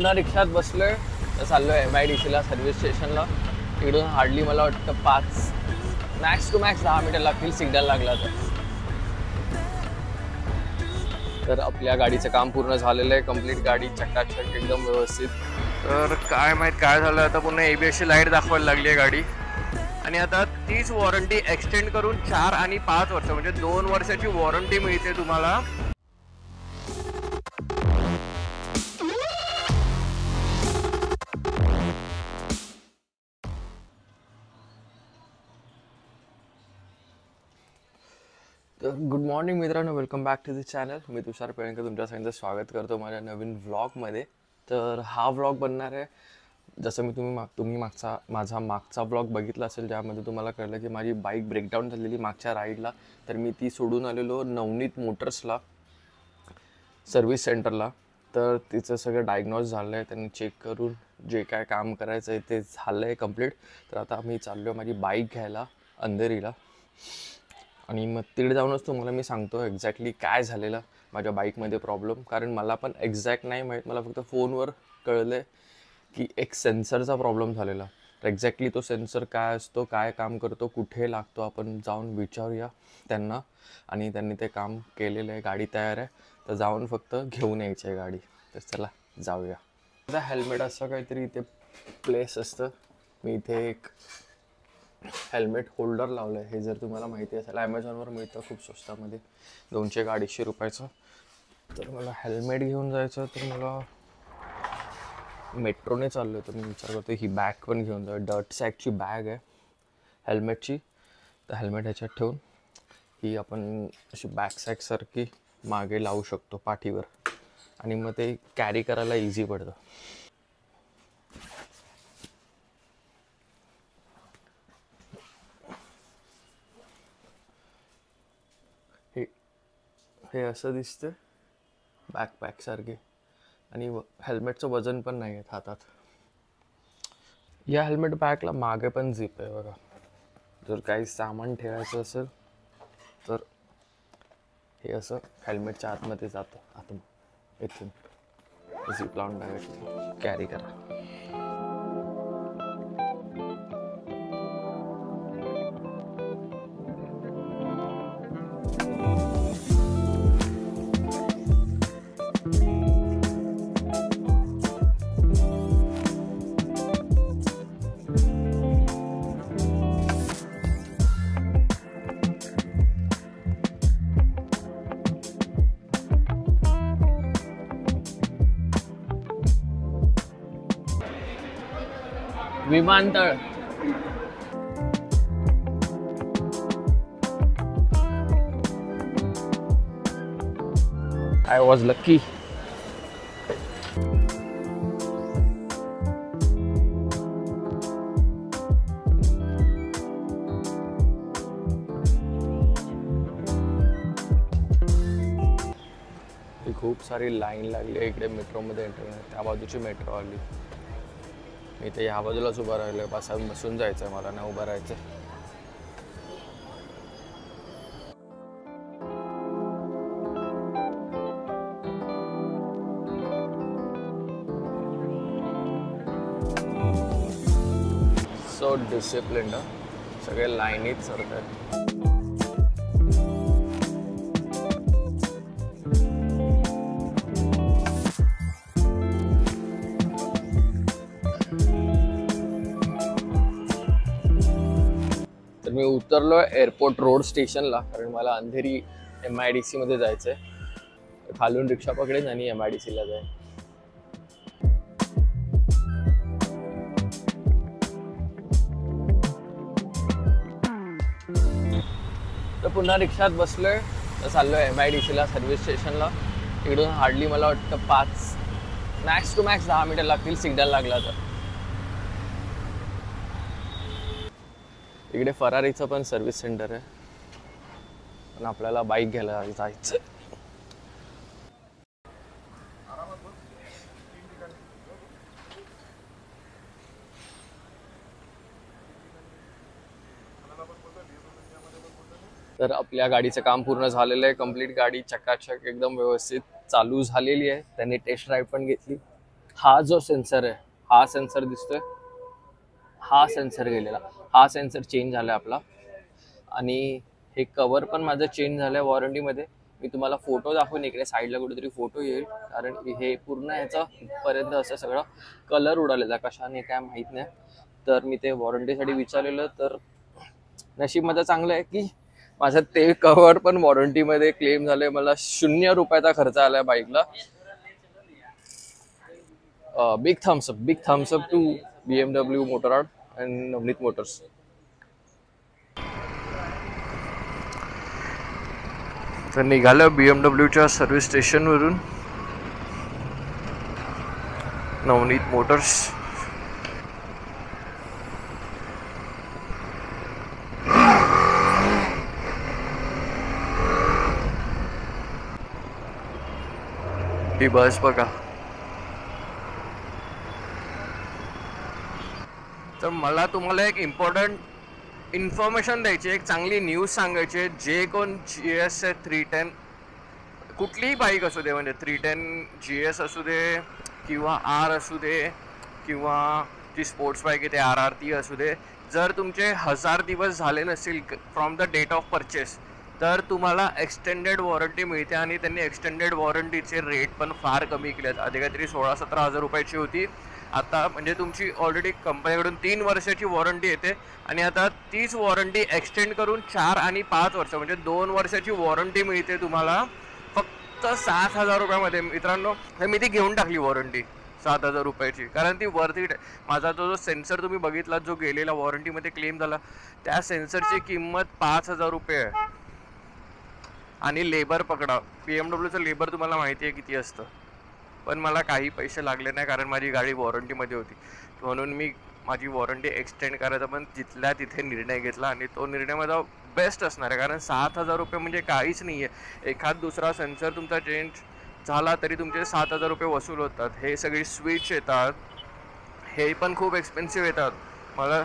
पुन्हा रिक्षात बसलोय तर चाललोय MIDCला सर्व्हिस स्टेशनला। इकडून हार्डली मला वाटतं 5 मॅक्स टू मॅक्स 10 मिनिटं लागतील सिग्नल लागला तर आपल्या गाडीचं काम पूर्ण झालेलं आहे, कंप्लीट गाडी चकाचक एकदम व्यवस्थित। तर काय माहित काय झालं, आता पुन्हा ABS लाईट दाखवायला लागली आहे गाडी आणि आता तीच वॉरंटी एक्सटेंड करून 4 आणि 5 वर्ष म्हणजे 2 वर्षाची वॉरंटी मिळते तुम्हाला। तर गुड मॉर्निंग मित्रांनो, welcome back to the channel. मी तुषार पेळणकर तुमच्या सगळ्यांचं स्वागत करतो माझ्या नवीन व्लॉगमध्ये। तर हा व्लॉग बनणार आहे जसं मी माझा मागचा व्लॉग बघितला असेल ज्यामध्ये तुम्हाला कळलं की माझी बाईक ब्रेकडाऊन झालेली मागच्या राईडला। तर मी ती सोडून आलेलो नवनीत मोटर्सला सर्व्हिस सेंटरला। तर तिचं सगळं डायग्नोज झालं आहे, त्यांनी चेक करून जे काय काम करायचं आहे ते झालं आहे कंप्लीट। तर आता मी चाललो माझी बाईक घ्यायला अंधेरीला आणि मग तिकडे जाऊनच तुम्हाला मी सांगतो एक्झॅक्टली काय झालेलं माझ्या बाईकमध्ये प्रॉब्लेम। कारण मला पण एक्झॅक्ट नाही माहीत, मला फक्त फोनवर कळलं की एक सेन्सरचा प्रॉब्लेम झालेला। तर एक्झॅक्टली तो सेन्सर काय असतो, काय काम करतो, कुठे लागतो, आपण जाऊन विचारूया त्यांना। आणि त्यांनी ते काम केलेलं आहे, गाडी तयार आहे, तर जाऊन फक्त घेऊन यायची आहे गाडी। तर चला जाऊया। आता हेल्मेट असं काहीतरी इथे प्लेस असतं, मी इथे एक हेल्मेट होल्डर लावलं आहे। हे जर तुम्हाला माहिती असेल ॲमेझॉनवर मिळतं खूप स्वस्तामध्ये, 200-250 रुपयाचं। तर मला हेल्मेट घेऊन जायचं, तर मला मेट्रोने चाललो आहे। तर मी विचार करतो ही बॅग पण घेऊन जाऊ, डर्ट सॅकची बॅग आहे हेल्मेटची। तर हेल्मेट ह्याच्यात ठेवून ही आपण अशी बॅक सॅकसारखी मागे लावू शकतो पाठीवर आणि मग ते कॅरी करायला इझी पडतं। हे असं दिसतं बॅकपॅकसारखे आणि हेल्मेटचं वजन पण नाही आहे हातात। या हेल्मेट बॅगला मागे पण झिप आहे बघा, जर काही सामान ठेवायचं असेल तर हे असं हेल्मेटच्या आतमध्ये जातं, आतमध्ये इथून झिप लावून डायरेक्ट कॅरी करा। विमानतळ I was lucky. खूप सारी लाईन लागली आहे इकडे मेट्रोमध्ये एंटर, त्या बाजूची मेट्रो आली। मी ते ह्या बाजूलाच उभं राहिलो आहे, बसून जायचं आहे मला, नाही उभं राहायचं। सो डिसिप्लिन्ड, सगळे लाईनीत सरतात। तर मी उतरलो एअरपोर्ट रोड स्टेशनला, कारण मला अंधेरी MIDC मध्ये जायचं आहे। खालून रिक्षा पकडेन आणि MIDCला जाईन। तर पुन्हा रिक्षात बसलोय तर चाललोय MIDCला सर्व्हिस स्टेशनला। इकडून हार्डली मला वाटतं 5 मॅक्स टू मॅक्स 10 मिनिटं लागतील सिग्नल लागला तर। इकडे फरारीचं पण सर्व्हिस सेंटर आहे, पण आपल्याला बाईक घ्यायला जायचं। तर आपल्या गाडीचं काम पूर्ण झालेलं आहे, कंप्लीट गाडी चकाचक एकदम व्यवस्थित चालू झालेली आहे। त्यांनी टेस्ट ड्राईव्ह पण घेतली हा जो सेन्सर आहे, हा सेन्सर दिसतोय, हा सेन्सर गेलेला, हा सेन्सर चेंज झाला आपला. आणि हे कवर पण माझं चेंज झालं वॉरंटीमध्ये. मी तुम्हाला फोटो दाखवून, इकडे साईडला कुठेतरी फोटो येईल, कारण हे पूर्ण ह्याचा पर्यंत असं सगळं कलर उडालेला, कशाने काय माहीत नाही. तर मी ते वॉरंटीसाठी विचारलेलं, तर नशीबमध्ये चांगलं आहे की माझं ते कवर पण वॉरंटीमध्ये क्लेम झालंय. मला 0 रुपयाचा खर्च आलाय बाईकला. Big thumbs up to BMW Motorrad and Navneet motors. तर निघालं BMWच्या सर्व्हिस स्टेशनवरून, नवनीत मोटर्स. ही बस बघा. तर मला तुम्हाला एक इम्पॉर्टंट इन्फॉर्मेशन द्यायची, एक चांगली न्यूज सांगायची आहे. जे कोण GS 310, कुठलीही बाईक असू दे, म्हणजे 310 GS असू दे किंवा R असू दे किंवा जी स्पोर्ट्स बाईक आहे ते RR असू दे, जर तुमचे 1000 दिवस झाले नसतील from the date of purchase, तर तुम्हाला एक्सटेंडेड वॉरंटी मिळते. आणि त्यांनी एक्सटेंडेड वॉरंटीचे रेट पण फार कमी केले आहेत. आधी काहीतरी 16-17 हजार रुपयाची होती, आता म्हणजे तुमची ऑलरेडी कंपनीकडून 3 वर्षाची वॉरंटी येते. आणि आता तीच वॉरंटी एक्सटेंड करून 4 आणि 5 वर्ष म्हणजे 2 वर्षाची वॉरंटी मिळते तुम्हाला फक्त 7,000 रुपयामध्ये. मित्रांनो, मी ती घेऊन टाकली वॉरंटी 7,000 रुपयाची, कारण ती वर्थ इट आहे. माझा जो सेन्सर तुम्ही बघितला, जो गेलेला वॉरंटीमध्ये क्लेम झाला, त्या सेन्सरची किंमत 5,000 रुपये आहे. आणि लेबर पकडा, BMWचं लेबर तुम्हाला माहिती आहे किती असतं. पण मला काही पैसे लागले नाही, कारण माझी गाडी वॉरंटीमध्ये होती. म्हणून मी माझी वॉरंटी एक्सटेंड करायचा पण तिथल्या तिथे निर्णय घेतला. आणि तो निर्णय माझा बेस्ट असणार आहे, कारण 7,000 रुपये म्हणजे काहीच नाही आहे. एखाद दुसरा सेन्सर तुमचा चेंज झाला तरी तुमचे 7,000 रुपये वसूल होतात. हे सगळी स्विच येतात, हे पण खूप एक्सपेन्सिव्ह येतात. मला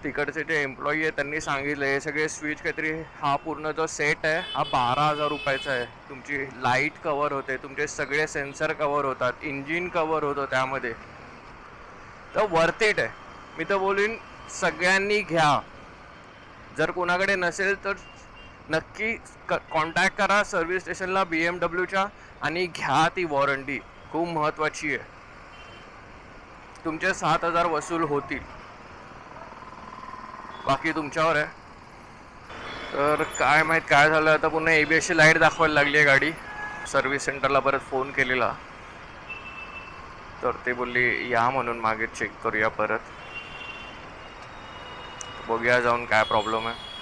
तिकडचे जे एम्प्लॉई आहे त्यांनी सांगितलं, हे सगळे स्विच काहीतरी, हा पूर्ण जो सेट आहे हा 12,000 रुपयाचा आहे. तुमची लाईट कवर होते, तुमचे सगळे सेन्सर कवर होतात, इंजिन कवर होतं त्यामध्ये. तर वर्थ इट आहे. मी तर बोलीन सगळ्यांनी घ्या. जर कोणाकडे नसेल तर नक्की कॉन्टॅक्ट करा सर्व्हिस स्टेशनला BMWच्या आणि घ्या ती वॉरंटी. खूप महत्त्वाची आहे. तुमचे 7,000 वसूल होतील, बाकी तुमच्यावर आहे. तर काय माहीत काय झालं, आता पुन्हा ABSची लाईट दाखवायला लागली आहे गाडी. सर्व्हिस सेंटरला परत फोन केलेला, तर ते बोलली या म्हणून मागे चेक करूया परत. बघूया जाऊन काय प्रॉब्लेम आहे.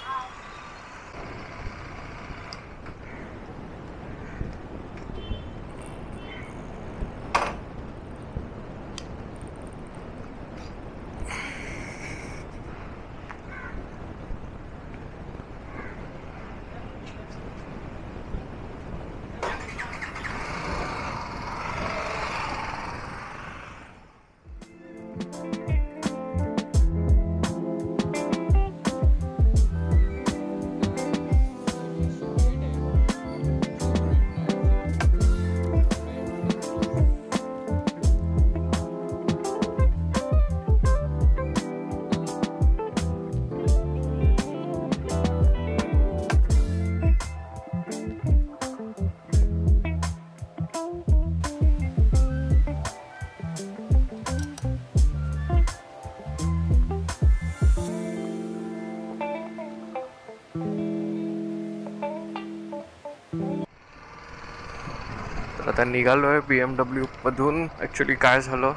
आता निघालो आहे BMWमधून. ॲक्च्युली काय झालं,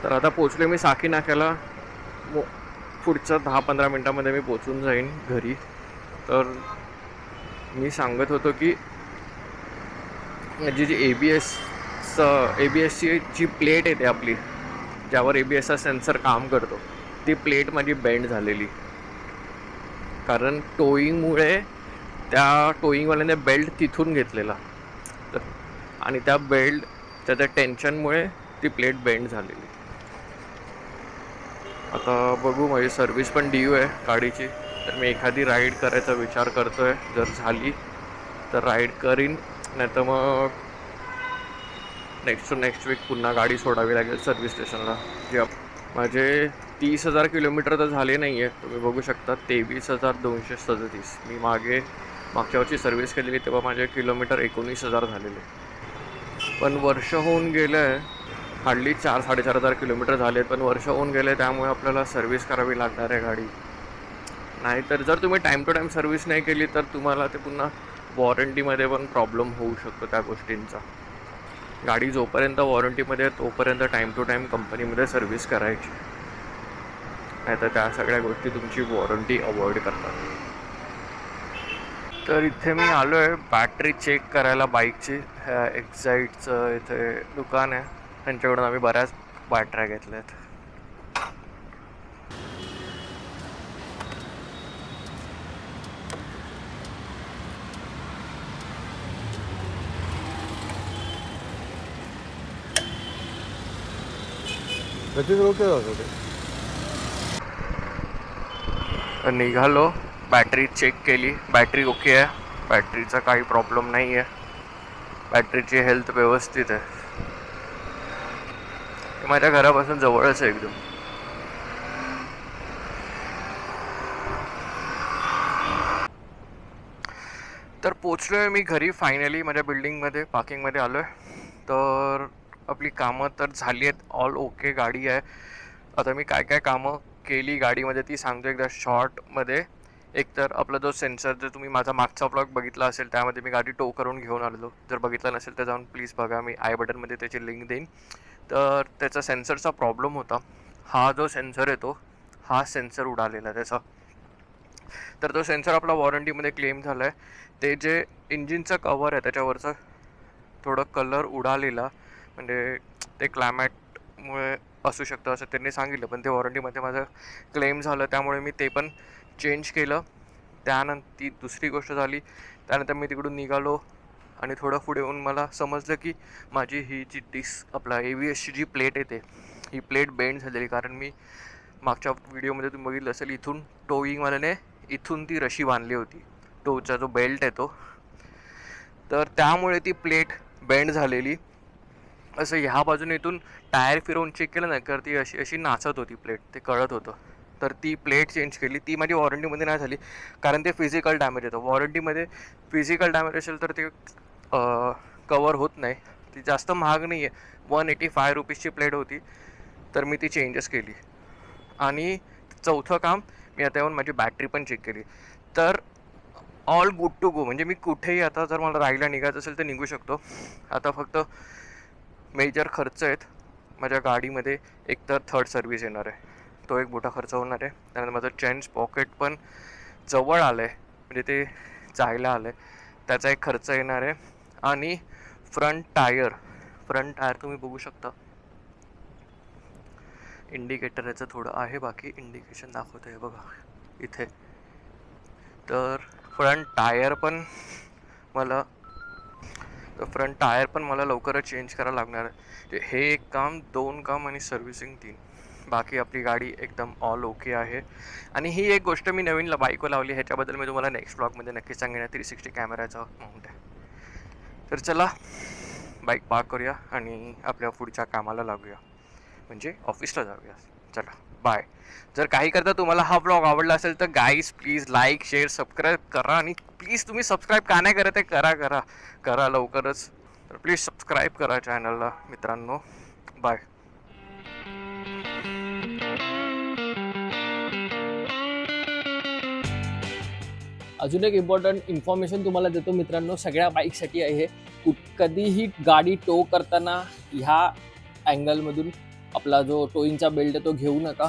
तर आता पोचले मी साकी नाक्याला. पुढच्या 10-15 मिनटामध्ये मी पोचून जाईन घरी. तर मी सांगत होतो की जी ABSची जी प्लेट येते आपली, ज्यावर ABSचा सेन्सर काम करतो, ती प्लेट माझी बेंड झालेली. कारण टोईंगमुळे त्या टोईंगवाल्याने बेल्ट तिथून घेतलेला, तर आणि त्या बेल्ट त्याच्या टेन्शनमुळे ती प्लेट बेंड झालेली. आता बघू, माझी सर्व्हिस पण ड्यू आहे गाडीची, तर मी एखादी राईड करायचा विचार करतो आहे. जर झाली तर राईड करीन, नाही तर मग नेक्स्ट टू नेक्स्ट वीक पुन्हा गाडी सोडावी लागेल सर्व्हिस स्टेशनला. जे माझे 30,000 किलोमीटर तर झाले नाही आहे, तुम्ही बघू शकता 23,237. मी मागच्या वर्षी सर्व्हिस केलेली तेव्हा माझे किलोमीटर 19,000 झालेले. पण वर्ष होऊन गेलं आहे, हार्डली 4-4.5 किलोमीटर झाले, पण वर्ष होऊन गेले, त्यामुळे आपल्याला सर्व्हिस करावी लागणार आहे गाडी. नाहीतर जर तुम्ही टाईम टू टाईम सर्व्हिस नाही केली तर तुम्हाला ते पुन्हा वॉरंटीमध्ये पण प्रॉब्लेम होऊ शकतो त्या गोष्टींचा. गाडी जोपर्यंत वॉरंटीमध्ये तोपर्यंत टाईम टू टाईम कंपनीमध्ये सर्व्हिस करायची, नाहीतर त्या सगळ्या गोष्टी तुमची वॉरंटी अवॉइड करतात. तर इथे मी आलो आहे बॅटरी चेक करायला बाईकची. एक्झाईटचं इथे दुकान आहे, त्यांच्याकडून आम्ही बऱ्याच बॅटऱ्या घेतल्या आहेत. निघालो, बॅटरी चेक केली, बॅटरी ओके आहे, बॅटरीचा काही प्रॉब्लेम नाही आहे, बॅटरीची हेल्थ व्यवस्थित आहे. माझ्या घरापासून जवळच आहे एकदम. तर पोचलो आहे मी घरी फायनली, माझ्या बिल्डिंगमध्ये पार्किंगमध्ये आलो आहे. तर आपली कामं तर झाली आहेत, ऑल ओके गाडी आहे. आता मी काय काय कामं केली गाडीमध्ये ती सांगतो एकदा शॉर्टमध्ये. एक तर आपला जो सेन्सर, जर तुम्ही माझा मागचा ब्लॉग बघितला असेल त्यामध्ये मी गाडी टो करून घेऊन आलेलो, जर बघितला नसेल तर जाऊन प्लीज बघा, मी आय बटनमध्ये त्याची लिंक देईन. तर त्याचा सेन्सरचा प्रॉब्लेम होता. हा जो सेन्सर येतो, हा सेन्सर उडालेला त्याचा. तर तो सेन्सर आपला वॉरंटीमध्ये क्लेम झाला आहे. ते जे इंजिनचं कवर आहे त्याच्यावरचं थोडं कलर उडालेला, म्हणजे ते क्लायमॅटमुळे असू शकतं असं त्यांनी सांगितलं, पण ते वॉरंटीमध्ये माझं क्लेम झालं, त्यामुळे मी ते पण चेंज केलं. त्यानंतर ती दुसरी गोष्ट झाली. त्यानंतर मी तिकडून निघालो आणि थोडं पुढे येऊन मला समजलं की माझी ही जी आपला ABSची जी प्लेट येते, ही प्लेट बेंड झालेली. कारण मी मागच्या व्हिडिओमध्ये तुम्ही बघितलं असेल, इथून टोईंगवाल्याने इथून ती रशी बांधली होती, टोचा जो बेल्ट आहे तो. तर त्यामुळे ती प्लेट बेंड झालेली. असं ह्या बाजूने इथून टायर फिरवून चेक केलं ना, तर ती अशी नाचत होती प्लेट, ते कळत होतं. तर ती प्लेट चेंज केली. ती माझी वॉरंटीमध्ये नाही झाली, कारण ते फिजिकल डॅमेज येतं. वॉरंटीमध्ये फिजिकल डॅमेज असेल तर ते कवर होत नाही. ती जास्त महाग नाही आहे, 185 रुपीजची प्लेट होती, तर मी ती चेंजच केली. आणि चौथं काम, मी आता येऊन माझी बॅटरी पण चेक केली. तर ऑल गुड टू गो. म्हणजे मी कुठेही आता जर मला राहायला निघायचं असेल तर निघू शकतो. आता फक्त मेजर खर्च आहेत माझ्या गाडीमध्ये. एक तर थर्ड सर्व्हिस येणार आहे, तो एक मोठा खर्च होणार आहे. त्यानंतर माझं चेंज पॉकेट पण जवळ आलं आहे, म्हणजे ते जायला आलं आहे, त्याचा एक खर्च येणार आहे. आणि फ्रंट टायर तुम्ही बघू शकता, इंडिकेटर याचं थोडं आहे, बाकी इंडिकेशन दाखवतं आहे बघा इथे. तर फ्रंट टायर पण मला लवकरच चेंज करायला लागणार आहे. हे एक काम, 2 काम आणि सर्व्हिसिंग 3. बाकी आपली गाडी एकदम ऑल ओके आहे. आणि ही एक गोष्ट मी नवीन बाईकवर लावली, ह्याच्याबद्दल मी तुम्हाला नेक्स्ट ब्लॉगमध्ये नक्कीच सांगेन. 360 कॅमेराचा माउंट आहे. तर चला बाईक पार्क करूया आणि आपल्या पुढच्या कामाला लागूया, म्हणजे ऑफिसला जाऊया. चला बाय. जर काही करता तुम्हाला हा ब्लॉग आवडला असेल तर guys please like, share, subscribe करा. आणि प्लीज तुम्ही सबस्क्राईब का नाही करत आहे, करा लवकरच. तर प्लीज सबस्क्राईब करा चॅनलला मित्रांनो. बाय. अजून एक इम्पॉर्टंट इन्फॉर्मेशन तुम्हाला देतो मित्रांनो, सगळ्या बाईकसाठी आहे. कधीही गाडी टो करताना ह्या अँगलमधून आपला जो टोईंगचा बेल्ट आहे तो घेऊ नका.